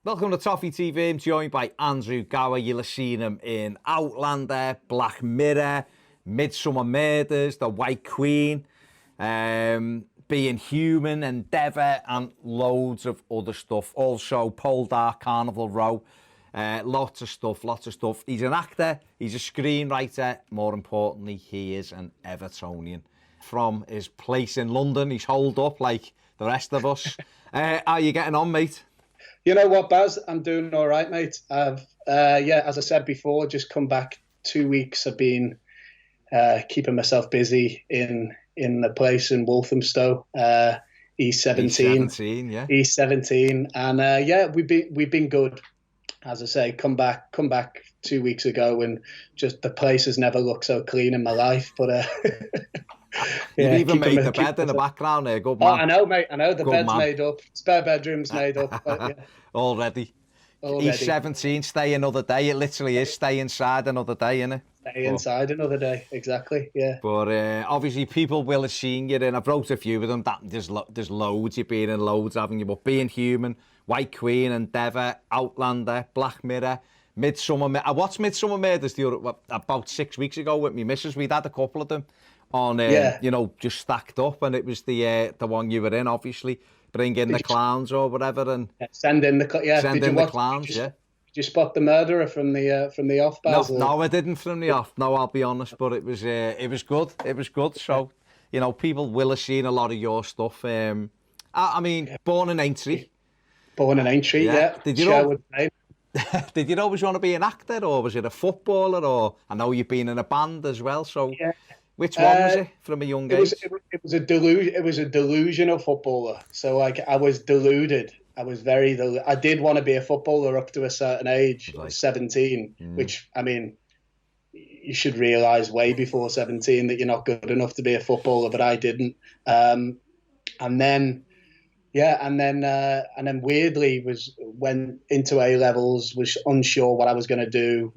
Welcome to Toffee TV. I'm joined by Andrew Gower. You'll have seen him in Outlander, Black Mirror, Midsummer Murders, The White Queen, Being Human, Endeavour, and loads of other stuff. Also, Pole Dark, Carnival Row. Lots of stuff. He's an actor, he's a screenwriter. More importantly, he is an Evertonian. From his place in London, he's holed up like the rest of us. How are you getting on, mate? You know what, Baz? I'm doing all right, mate. I've, as I said before, just come back 2 weeks. I've been keeping myself busy in the place in Walthamstow, E17. E17, yeah. E17, and we've been good. As I say, come back 2 weeks ago, and just the place has never looked so clean in my life. But You've even made the bed in the background there. Good man. Oh, I know, mate. I know the Good bed's man. made up. Spare bedroom's made up. But, yeah. Already. He's 17, stay another day. It literally is stay inside another day, isn't it? Stay inside another day, exactly, yeah. But obviously people will have seen you in, I've wrote a few of them, there's loads, you've been in loads, haven't you? But Being Human, White Queen, Endeavour, Outlander, Black Mirror, Midsummer. I watched Midsummer Murders about 6 weeks ago with me missus. We'd had a couple of them on, just stacked up, and it was the one you were in, obviously. Bring in the clowns or whatever, and send in the clowns. Did you spot the murderer from the off? Baz, no, I didn't from the off. No, I'll be honest, but it was good. It was good. So, people will have seen a lot of your stuff. Born in Aintree. Born in Aintree, yeah. Did you always want to be an actor, or was it a footballer? Or I know you've been in a band as well. So, which one was it from a young age? It was a delusion. It was a delusional footballer. So, I was deluded. I was I did want to be a footballer up to a certain age, 17, which, you should realise way before 17 that you're not good enough to be a footballer, but I didn't. And then weirdly went into A levels, was unsure what I was going to do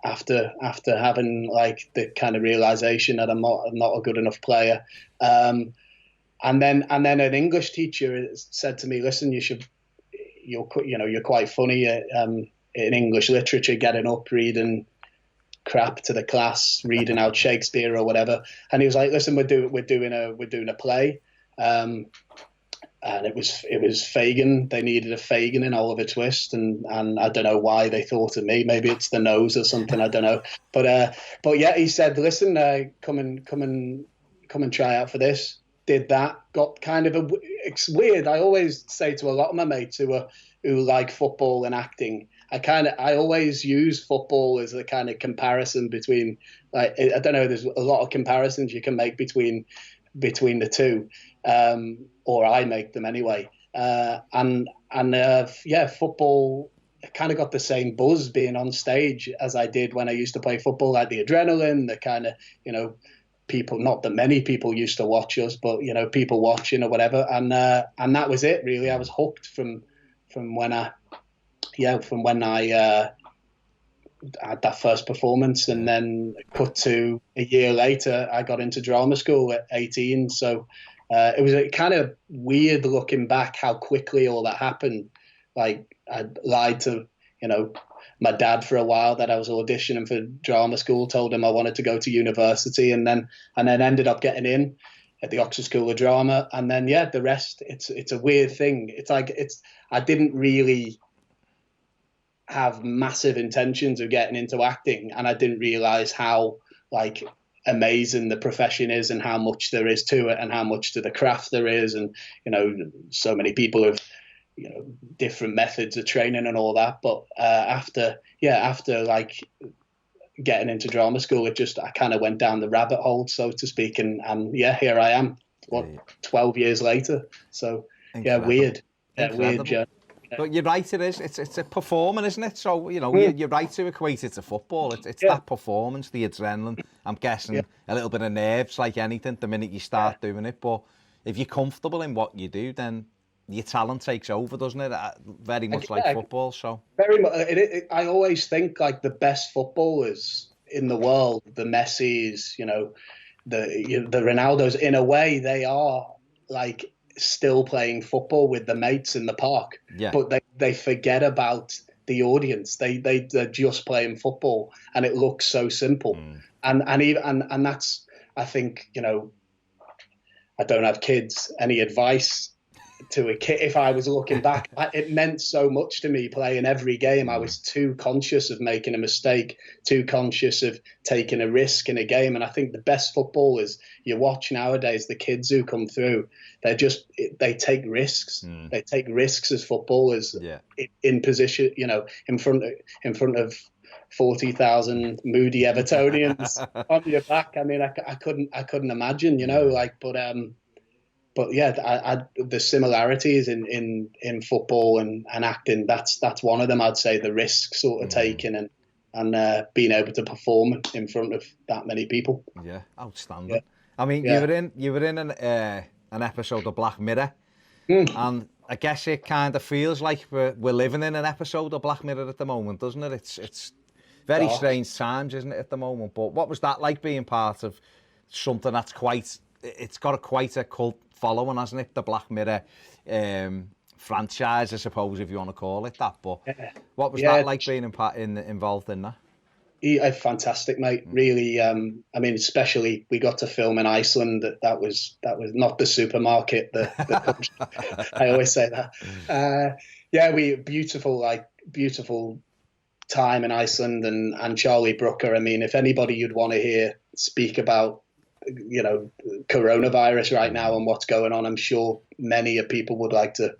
after having like the kind of realisation that I'm not a good enough player. And then an English teacher said to me, "Listen, you're quite funny in English literature, getting up, reading crap to the class, reading out Shakespeare or whatever." And he was like, "Listen, we're doing a play." And it was Fagin. They needed a Fagin in Oliver Twist, and I don't know why they thought of me. Maybe it's the nose or something. I don't know. But yeah, he said, "Listen, come and try out for this." Did that, got kind of it's weird. I always say to a lot of my mates who like football and acting, I always use football as a kind of comparison between, like, I don't know, there's a lot of comparisons you can make between the two, or I make them anyway. Football, I kind of got the same buzz being on stage as I did when I used to play football, like the adrenaline, the kind of, people, not that many people used to watch us, but people watching or whatever, and that was it really. I was hooked from when I had that first performance, and then cut to a year later I got into drama school at 18. So it was kind of weird looking back how quickly all that happened. Like, I lied to my dad for a while that I was auditioning for drama school, told him I wanted to go to university, and then ended up getting in at the Oxford School of Drama. And then, the rest, it's a weird thing. I didn't really have massive intentions of getting into acting, and I didn't realize how, like, amazing the profession is, and how much there is to it, and how much to the craft there is. And, so many people have, different methods of training and all that. But after like getting into drama school, I kind of went down the rabbit hole, so to speak. And here I am, 12 years later. So Incredible. Weird. Weird journey. But you're right, it is. It's a performance, isn't it? So, you're right to equate it to football. It's that performance, the adrenaline. I'm guessing a little bit of nerves, like anything, the minute you start doing it. But if you're comfortable in what you do, then your talent takes over, doesn't it? Very much like football. So very much. I always think, like, the best footballers in the world, the Messis, the Ronaldos, in a way, they are like still playing football with the mates in the park. Yeah. But they forget about the audience. They're just playing football, and it looks so simple. And that's, I think, I don't have kids. Any advice to a kid? If I was looking back, it meant so much to me playing every game. I was too conscious of making a mistake, too conscious of taking a risk in a game. And I think the best footballers you watch nowadays, the kids who come through, they take risks. They take risks as footballers in position, in front of 40,000 moody Evertonians on your back. I mean, I couldn't imagine, but yeah, the similarities in football and acting, that's one of them. I'd say the risk sort of taking and being able to perform in front of that many people. Yeah, outstanding. Yeah. I mean, you were in an episode of Black Mirror, and I guess it kind of feels like we're living in an episode of Black Mirror at the moment, doesn't it? It's very strange times, isn't it, at the moment? But what was that like, being part of something that's it's got quite a cult following, hasn't it? The Black Mirror franchise, I suppose, if you want to call it that. But what was that like, being involved in that? Fantastic, mate. Really, I mean, especially we got to film in Iceland. That was not the supermarket. I always say that. Beautiful time in Iceland, and Charlie Brooker. I mean, if anybody you'd want to hear speak about, coronavirus right now and what's going on, I'm sure many people would like to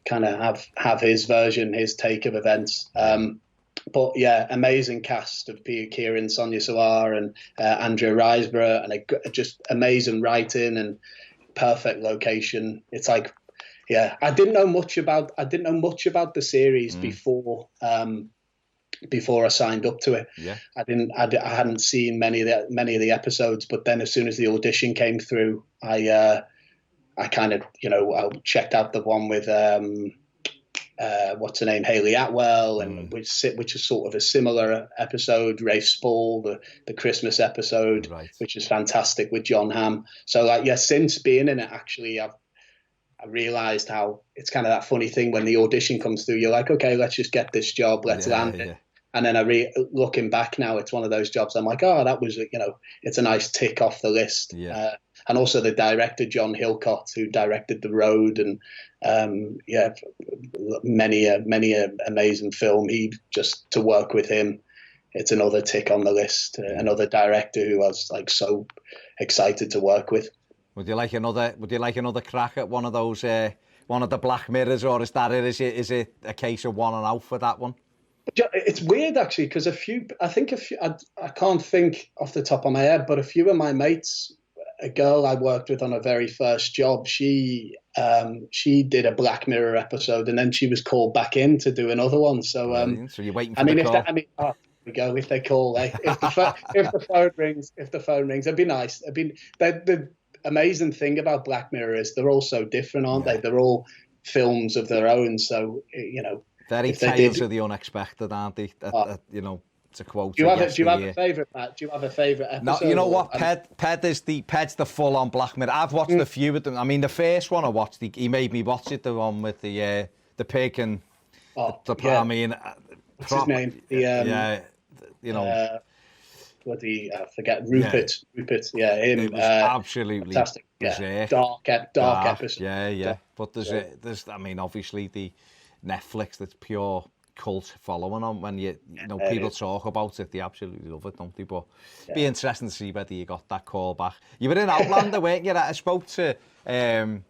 kind of have his version, his take of events. But yeah, amazing cast of Peter Kieran, Sonia Solar, and Andrea Riseborough, and just amazing writing and perfect location. It's like, I didn't know much about the series before I signed up to it. I hadn't seen many of the episodes, but then as soon as the audition came through, I kind of I checked out the one with what's her name, Hayley Atwell, and which is sort of a similar episode. Rafe Spall, the Christmas episode, which is fantastic, with John Hamm. So since being in it, actually, I realised how it's kind of that funny thing when the audition comes through. You're like, okay, let's just get this job, let's land it. And then looking back now, it's one of those jobs I'm like, oh, that was, it's a nice tick off the list. And also the director, John Hillcott, who directed The Road, and many amazing film. Just to work with him, it's another tick on the list. Another director who I was so excited to work with. Would you like another crack at one of those, one of the Black Mirrors, or is it a case of one and out for that one? It's weird, actually, because I can't think off the top of my head, but a few of my mates, a girl I worked with on her very first job, she did a Black Mirror episode, and then she was called back in to do another one. So you're waiting for the call. Here we go. If they call, if the phone rings, it'd be nice. The amazing thing about Black Mirror is they're all so different, aren't they? They're all films of their own. So very tales of the unexpected, aren't they? It's a quote. Do you have a favourite, Matt? Do you have a favourite episode? No, you know what? Ped's the full on Black Mirror. I've watched a few of them. I mean, the first one I watched, he made me watch it. The one with the pig and I mean, what's his name? I forget. Rupert. Yeah, him. It was absolutely fantastic. Yeah, dark episode. Yeah. But there's. I mean, obviously the Netflix, that's pure cult following on. When people talk about it, they absolutely love it, don't they? But it'd be interesting to see whether you got that call back. You were in Outlander, weren't you? I spoke to Sam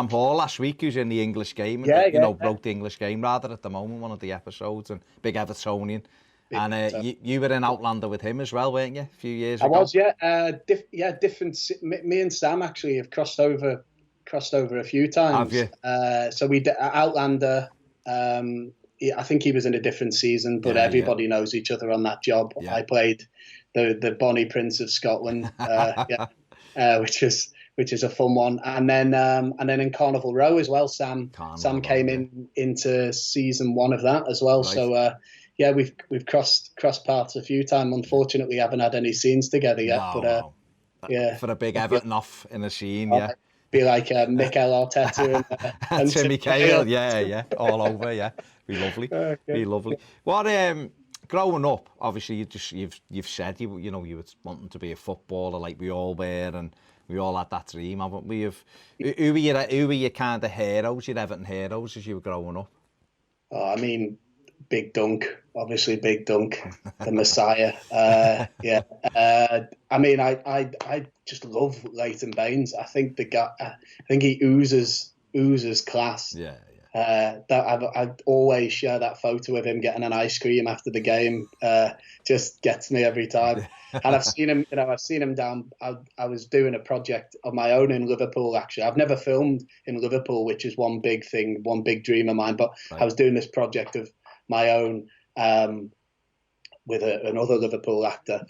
Hall last week, who's in the English game, wrote the English game rather at the moment, one of the episodes, and big Evertonian. And you were in Outlander with him as well, weren't you? A few years ago. I was, different. Me and Sam actually have crossed over a few times. Have you? So we did Outlander. I think he was in a different season, but everybody knows each other on that job. I played the Bonnie Prince of Scotland, which is a fun one. And then in Carnival Row as well, Sam came into season 1 of that as well. Right. So we've crossed paths a few times. Unfortunately, we haven't had any scenes together yet. For a big Everton off in a scene, be like Mikel Arteta and Timmy Cahill, yeah, all over, yeah. Be lovely, be lovely. What growing up, obviously you've said you know you were wanting to be a footballer like we all were, and we all had that dream, haven't we? Who were your kind of heroes, your Everton heroes as you were growing up? Oh, I mean, Big Dunk, obviously Big Dunk, the Messiah. I mean, I just love Leighton Baines. I think the guy, I think he oozes class. Yeah. That I'd always share that photo of him getting an ice cream after the game. Just gets me every time. And I've seen him down. I was doing a project of my own in Liverpool. Actually, I've never filmed in Liverpool, which is one big thing, one big dream of mine. But right. I was doing this project of my own with another Liverpool actor,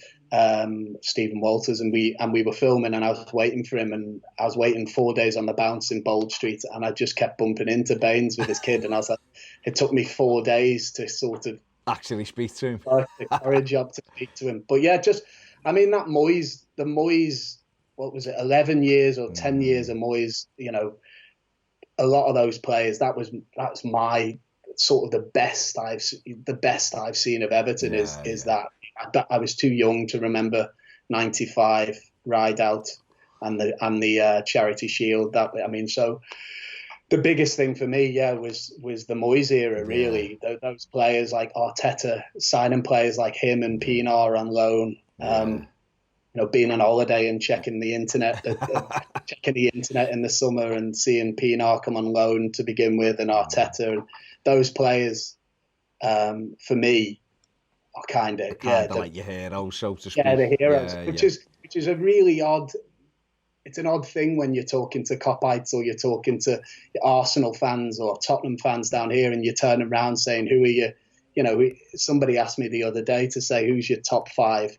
Stephen Walters, and we were filming, and I was waiting for him, and I was waiting 4 days on the bounce in Bold Street, and I just kept bumping into Baines with his kid, and I was like, it took me 4 days to sort of actually speak to him, the courage up to speak to him. But yeah, I mean that the Moyes, what was it, 11 years or 10 years of Moyes, you know, a lot of those players, that's my sort of the best I've seen of Everton is that I was too young to remember 95 Ride Out and the Charity Shield. So the biggest thing for me, was the Moyes era, really. Those players like Arteta, signing players like him and Pienaar on loan. You know, being on holiday and checking the internet in the summer and seeing Pienaar come on loan to begin with, and Arteta, and those players, for me, are kind of like your heroes, so to speak. Yeah, the heroes, which is a really odd. It's an odd thing when you're talking to Copites or you're talking to Arsenal fans or Tottenham fans down here, and you turn around saying, "Who are you?" You know, somebody asked me the other day to say, "Who's your top five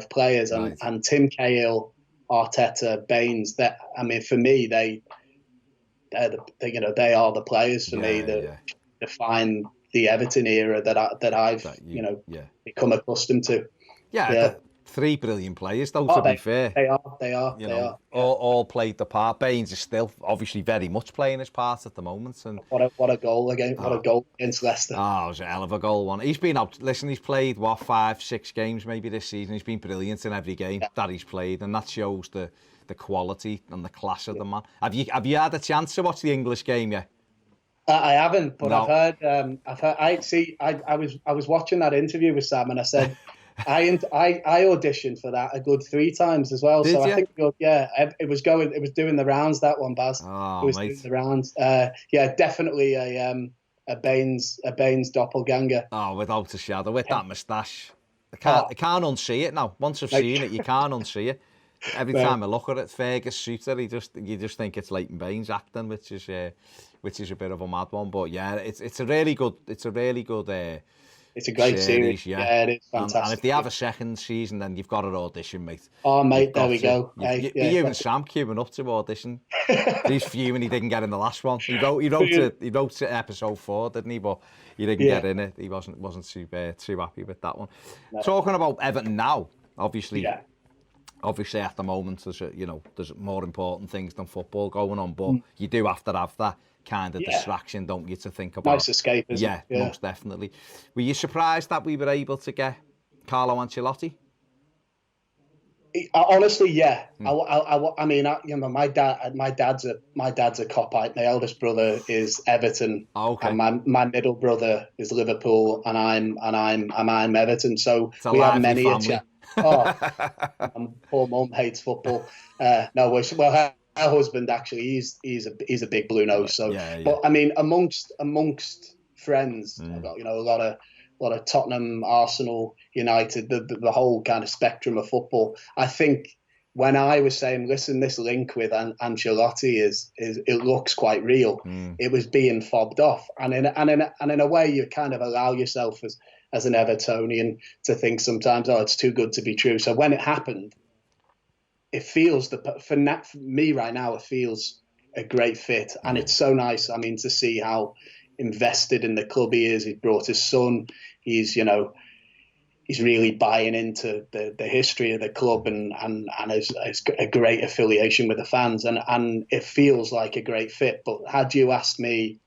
players?" Right. And Tim Cahill, Arteta, Baines. That, I mean, for me, they are the players for me that define the Everton era that I've become accustomed to. Yeah. Three brilliant players, though. To be fair, they are. All played the part. Baines is still obviously very much playing his part at the moment. And what a goal again! What a goal against Leicester! Oh, it was a hell of a goal one. He's been out. Listen, he's played 5-6 games maybe this season. He's been brilliant in every game that he's played, and that shows the quality and the class of the man. Have you had a chance to watch the English game yet? I haven't, but no. I've heard. I was watching that interview with Sam, and I said. I auditioned for that a good 3 times as well. Did so you? I think it was doing the rounds, that one, Baz. Oh, it was mate. doing the rounds. Definitely a Baines doppelganger. Oh, without a shadow, with that moustache. I can't unsee it now. Once I've seen it, you can't unsee it. Every time I look at it, Fergus Suter, you just think it's Leighton Baines acting, which is a bit of a mad one. But yeah, it's a really good. It's a great series. Yeah, it is fantastic. And if they have a second season, then you've got an audition, mate. Oh, mate, there we go. You and Sam queuing up to audition. He's fuming he didn't get in the last one. He wrote to episode 4, didn't he? But he didn't get in it. He wasn't too happy with that one. No. Talking about Everton now, obviously at the moment there's more important things than football going on, but you do have to have that kind of distraction, don't you, to think about. Nice escapism. Yeah, most definitely. Were you surprised that we were able to get Carlo Ancelotti? Honestly, yeah. I mean, my dad's a Copite. My eldest brother is Everton, and my middle brother is Liverpool, and I'm Everton. So we had many a chat. Poor mum hates football. Her husband actually, he's a big blue nose. So, but I mean, amongst friends, I've got a lot of Tottenham, Arsenal, United, the whole kind of spectrum of football. I think when I was saying, listen, this link with Ancelotti is it looks quite real. It was being fobbed off, and in a way, you kind of allow yourself as an Evertonian to think sometimes, it's too good to be true. So when it happened, it feels for me right now, it feels a great fit, and it's so nice. I mean, to see how invested in the club he is. He brought his son. He's he's really buying into the history of the club and has a great affiliation with the fans, and it feels like a great fit. But had you asked me,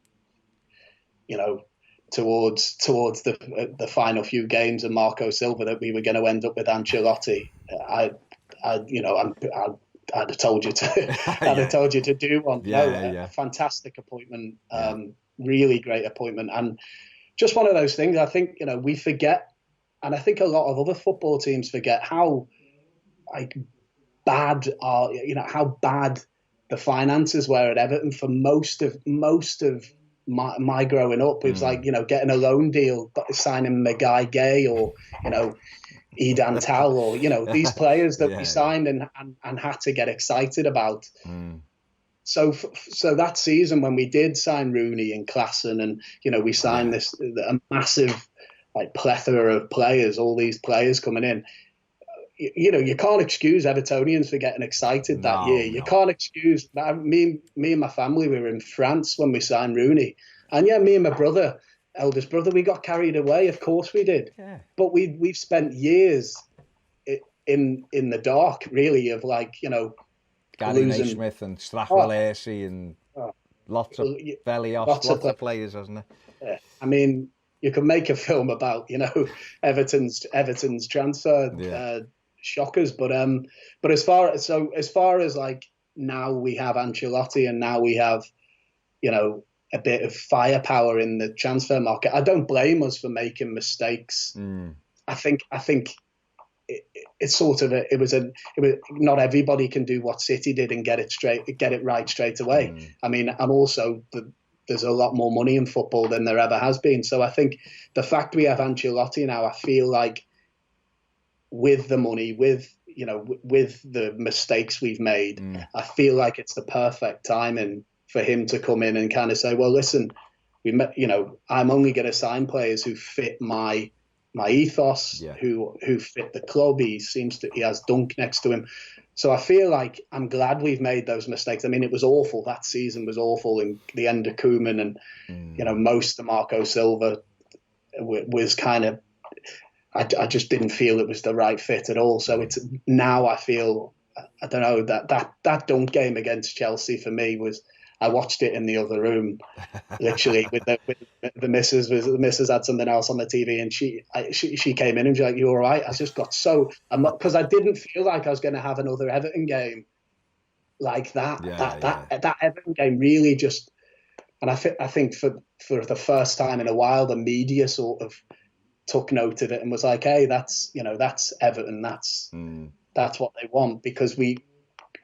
towards the final few games of Marco Silva that we were going to end up with Ancelotti, I'd have told you to I'd have told you to do one. A fantastic appointment, really great appointment, and just one of those things. I think we forget, and I think a lot of other football teams forget how bad the finances were at Everton for most of my growing up. It was like getting a loan deal, signing Magai Gay or Edan Tal or these players that we signed and had to get excited about. So that season when we did sign Rooney and Klassen and we signed a massive plethora of players, all these players coming in. You can't excuse Evertonians for getting excited that year. You can't excuse me and my family. We were in France when we signed Rooney, and me and my eldest brother, we got carried away. Of course we did. Yeah. But we've spent years in the dark, really, of Gary Naismith and Strachwell Hersey and lots of Velios, lots of players, hasn't it? Yeah. I mean, you could make a film about Everton's transfer shockers, but as far as now we have Ancelotti and now we have a bit of firepower in the transfer market. I don't blame us for making mistakes. I think it's sort of it was not everybody can do what City did and get it right straight away. I mean, and also there's a lot more money in football than there ever has been. So I think the fact we have Ancelotti now, I feel like with the money, with the mistakes we've made, I feel like it's the perfect timing for him to come in and kind of say, well, listen, I'm only going to sign players who fit my ethos, who fit the club. He has Dunk next to him. So I feel like I'm glad we've made those mistakes. I mean, it was awful. That season was awful in the end of Koeman and, most of Marco Silva was kind of, I just didn't feel it was the right fit at all. So it's now I feel, I don't know, that Dunk game against Chelsea for me was, I watched it in the other room, literally with the missus. The missus had something else on the TV, and she came in and was like, "You all right?" I just got because I didn't feel like I was going to have another Everton game like that. That Everton game really just, and I think for the first time in a while, the media sort of took note of it and was like, "Hey, that's Everton. That's what they want," because we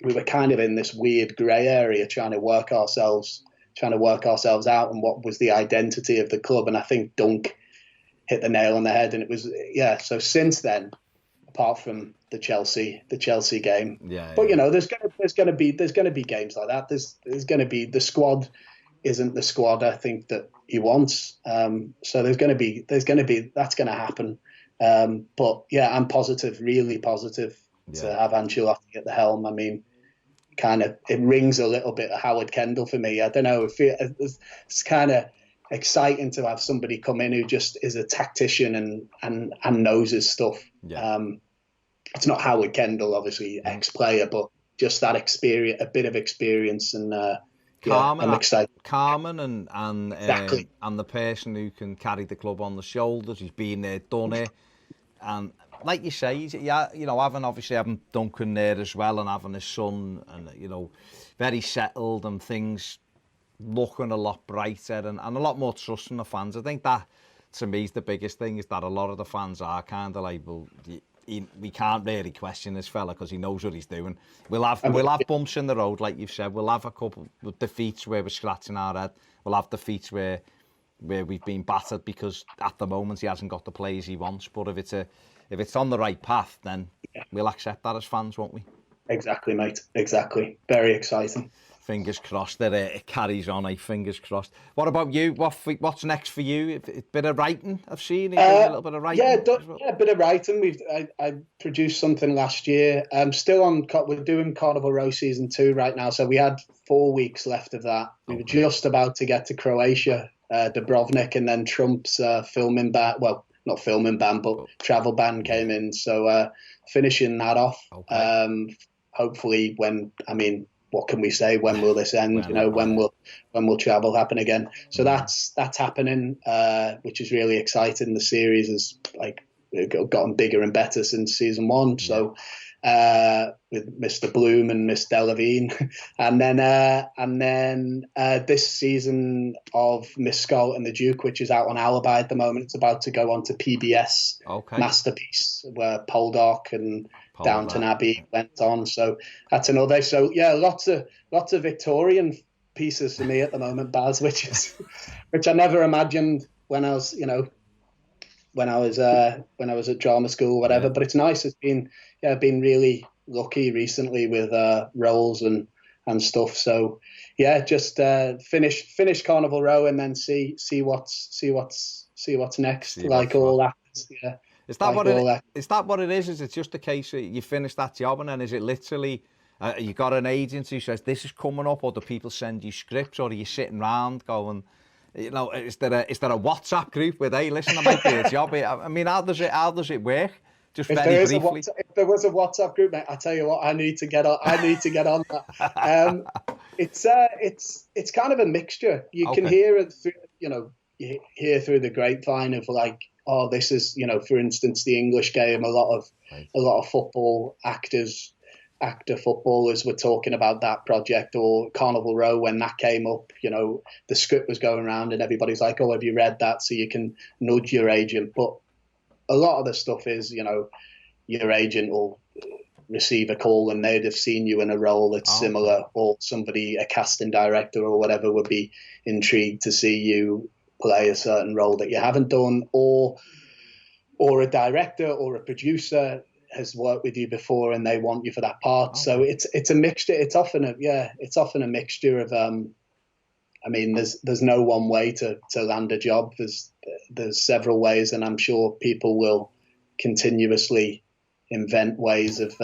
were kind of in this weird grey area trying to work ourselves out and what was the identity of the club. And I think Dunk hit the nail on the head. And it was, so since then, apart from the Chelsea game, but there's going to be games like that. There's going to be, the squad isn't the squad I think that he wants. So that's going to happen. But I'm positive, really positive to have Ancelotti at the helm. I mean, kind of, it rings a little bit of Howard Kendall for me. I don't know, it's kind of exciting to have somebody come in who just is a tactician and knows his stuff. It's not Howard Kendall, obviously ex-player, but just that experience, a bit of experience, and I'm excited. Calm and exactly. And the person who can carry the club on the shoulders. He's been there, done it, and like you say, having Duncan there as well, and having his son, and very settled, and things looking a lot brighter, and a lot more trust in the fans. I think that, to me, is the biggest thing, is that a lot of the fans are kind of like, well, we can't really question this fella because he knows what he's doing. We'll have bumps in the road, like you've said. We'll have a couple of defeats where we're scratching our head. We'll have defeats where we've been battered because at the moment he hasn't got the players he wants. But if it's on the right path, then we'll accept that as fans, won't we? Exactly, mate. Exactly. Very exciting. Fingers crossed that it carries on, fingers crossed. What about you? What's next for you? A bit of writing, I've seen. A little bit of writing. A bit of writing. I produced something last year. We're doing Carnival Row season 2 right now. So we had 4 weeks left of that. We were just about to get to Croatia, Dubrovnik, and then Trump's filming back. Well, not filming ban, but travel ban came in. So finishing that off. Okay. Hopefully, what can we say? When will this end? When will travel happen again? So that's happening, which is really exciting. The series has gotten bigger and better since season 1. So with Mr. Bloom and Miss Delavine, and then this season of Miss Scott and the Duke, which is out on Alibi at the moment, it's about to go on to PBS Masterpiece, where Poldark and Downton Abbey went on. So that's another. So yeah, lots of Victorian pieces for me at the moment, Baz, which I never imagined when I was when I was at drama school, whatever. But it's nice. It's been been really lucky recently with roles and stuff. So yeah, just finish Carnival Row and then see what's next. All that. Yeah. Is that what it is? Is it just a case that you finish that job and then is it literally you got an agent who says this is coming up, or do people send you scripts, or are you sitting around going, is there a WhatsApp group where they listen? I might be a job. I mean, how does it work? Just very briefly. If there was a WhatsApp group, mate, I tell you what, I need to get on that. It's kind of a mixture. You can hear it through, you hear through the grapevine of this is, for instance, the English game. A lot of football actor footballers were talking about that project, or Carnival Row when that came up. The script was going around and everybody's like, "Oh, have you read that?" So you can nudge your agent. But a lot of the stuff is, your agent will receive a call and they'd have seen you in a role that's similar, or a casting director or whatever would be intrigued to see you play a certain role that you haven't done, or a director or a producer has worked with you before and they want you for that part. So it's a mixture. It's often a mixture of there's no one way to land a job. There's several ways, and I'm sure people will continuously invent ways of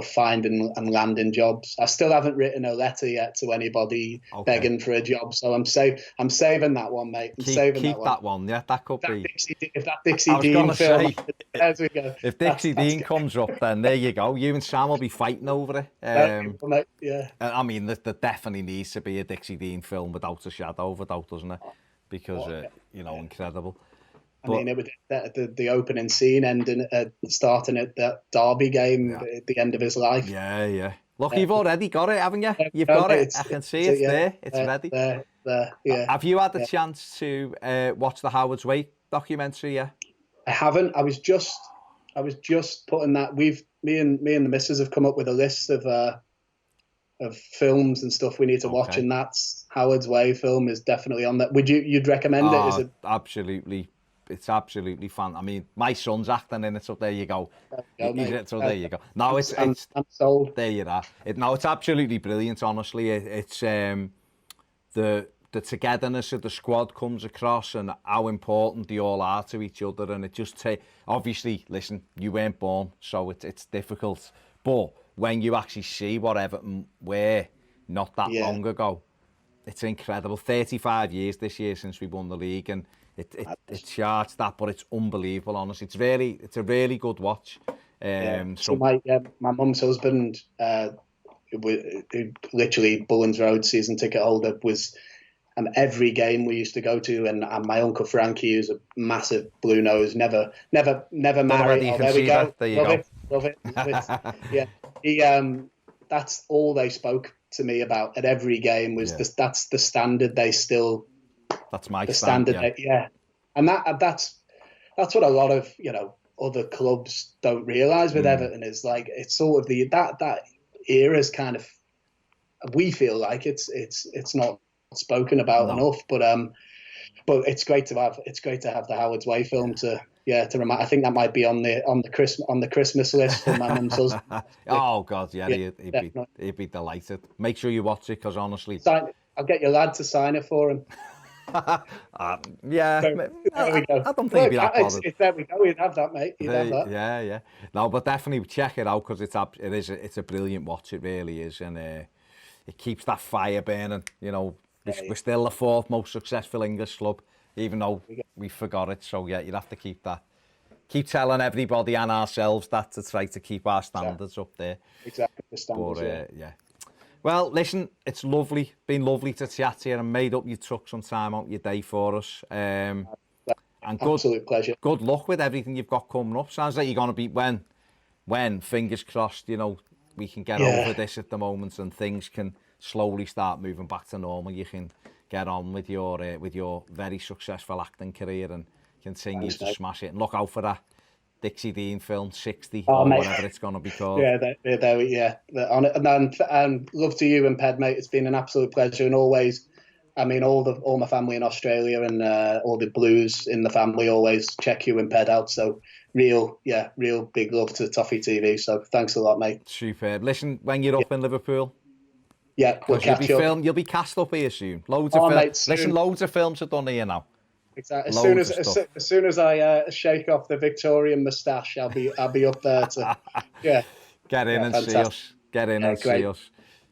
finding and landing jobs. I still haven't written a letter yet to anybody begging for a job, so I'm saving that one, mate. Keep that one. Yeah, that could be. If that Dixie Dean film, there we go. If Dixie Dean comes up, then there you go. You and Sam will be fighting over it. Yeah. I mean, there definitely needs to be a Dixie Dean film without a shadow of a doubt, doesn't it? Because incredible. I mean, it was the opening scene ending starting at that Derby game at the end of his life. Yeah. Look, you've already got it, haven't you? You've got it. I can see it's there. It's ready. Yeah. Have you had the chance to watch the Howard's Way documentary yet? I haven't. I was just putting that. Me and the missus have come up with a list of films and stuff we need to watch, and that's Howard's Way film is definitely on that. You'd recommend it? Is it absolutely? It's absolutely fun. I mean, my son's acting in it, so there you go. There you go. No, I'm sold. There you are. It's absolutely brilliant. Honestly, it's the togetherness of the squad comes across, and how important they all are to each other. And it just obviously, listen, you weren't born, so it's difficult. But when you actually see what Everton were not that long ago, it's incredible. 35 years this year since we won the league, and it charts that, but it's unbelievable, honestly. It's a really good watch. So my mum's husband, who literally Bullens Road season ticket holder, was every game we used to go to, and my uncle Frankie, who's a massive blue nose, never married. There we go. There you go. Love it. Yeah, he that's all they spoke to me about at every game was that's the standard they still. That's my standard. And that's what a lot of other clubs don't realise with Everton is it's sort of that era's kind of, we feel like it's not spoken about enough, but it's great to have the Howard's Way film to remind. I think that might be on the Christmas list for my mum's husband. Oh God, he'd be delighted. Make sure you watch it, because honestly, I'll get your lad to sign it for him. There we go. I don't think he'd be that bothered. There we go. You'd have that, mate. You'd have that. Yeah. No, but definitely check it out, because it's a brilliant watch. It really is, and it keeps that fire burning. We're still the fourth most successful English club. even though we forgot it. So yeah, you'd have to keep telling everybody and ourselves that to try to keep our standards up there. Exactly, the standards, yeah. Well, listen, it's been lovely to chat to you, and made up you took some time out your day for us. And absolute pleasure. Good luck with everything you've got coming up. Sounds like you're going to be, when, fingers crossed, we can get over this at the moment and things can slowly start moving back to normal. You can get on with your very successful acting career and continue to smash it. And look out for that Dixie Dean film, 60, or whatever it's going to be called. And love to you and Ped, mate. It's been an absolute pleasure, and always, I mean, all my family in Australia and all the Blues in the family always check you and Ped out. So real big love to Toffee TV. So thanks a lot, mate. Superb. Listen, when you're up in Liverpool, we'll catch up. You'll be cast up here soon. Loads of films are done here now. Exactly. As soon as I shake off the Victorian moustache, I'll be up there to get in and see us. Get in and see us.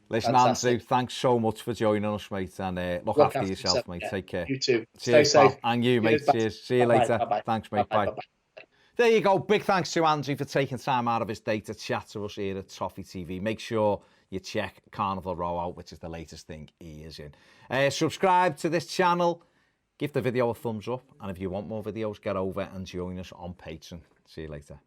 Listen, fantastic. Andrew, thanks so much for joining us, mate, and look after yourself, mate. Yeah. Take care. You too. Cheers, Stay safe. And you, mate. Cheers. See you later. Bye-bye. Thanks, mate. Bye. There you go. Big thanks to Andrew for taking time out of his day to chat to us here at Toffee TV. Make sure you check Carnival Row out, which is the latest thing he is in. Subscribe to this channel. Give the video a thumbs up. And if you want more videos, get over and join us on Patreon. See you later.